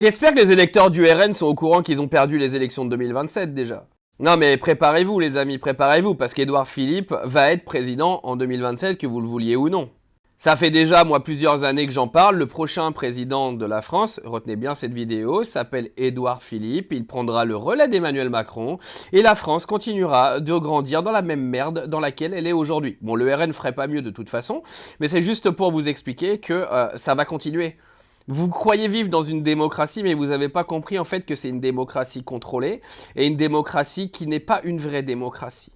J'espère que les électeurs du RN sont au courant qu'ils ont perdu les élections de 2027 déjà. Non mais préparez-vous les amis, préparez-vous, parce qu'Édouard Philippe va être président en 2027, que vous le vouliez ou non. Ça fait déjà, moi, plusieurs années que j'en parle. Le prochain président de la France, retenez bien cette vidéo, s'appelle Édouard Philippe. Il prendra le relais d'Emmanuel Macron et la France continuera de grandir dans la même merde dans laquelle elle est aujourd'hui. Bon, le RN ferait pas mieux de toute façon, mais c'est juste pour vous expliquer que ça va continuer. Vous croyez vivre dans une démocratie, mais vous n'avez pas compris en fait que c'est une démocratie contrôlée et une démocratie qui n'est pas une vraie démocratie.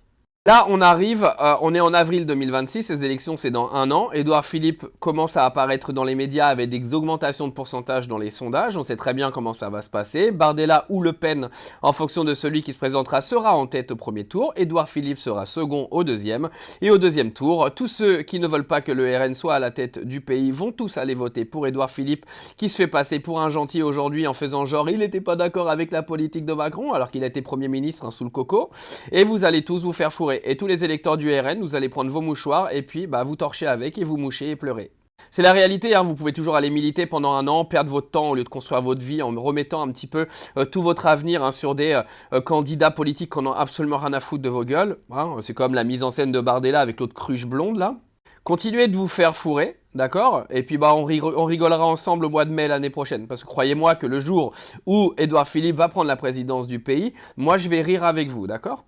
Là, on arrive, on est en avril 2026, ces élections c'est dans un an. Édouard Philippe commence à apparaître dans les médias avec des augmentations de pourcentage dans les sondages. On sait très bien comment ça va se passer. Bardella ou Le Pen, en fonction de celui qui se présentera, sera en tête au premier tour. Édouard Philippe sera second au deuxième. Et au deuxième tour, tous ceux qui ne veulent pas que le RN soit à la tête du pays vont tous aller voter pour Édouard Philippe, qui se fait passer pour un gentil aujourd'hui en faisant genre il n'était pas d'accord avec la politique de Macron alors qu'il a été Premier ministre sous le coco. Et vous allez tous vous faire fourrer. Et tous les électeurs du RN, vous allez prendre vos mouchoirs et puis vous torchez avec et vous mouchez et pleurez. C'est la réalité, hein. Vous pouvez toujours aller militer pendant un an, perdre votre temps au lieu de construire votre vie en remettant un petit peu tout votre avenir sur des candidats politiques qui n'en ont absolument rien à foutre de vos gueules. Hein. C'est comme la mise en scène de Bardella avec l'autre cruche blonde là. Continuez de vous faire fourrer, d'accord? Et puis on rigolera ensemble au mois de mai l'année prochaine. Parce que croyez-moi que le jour où Édouard Philippe va prendre la présidence du pays, moi je vais rire avec vous, d'accord?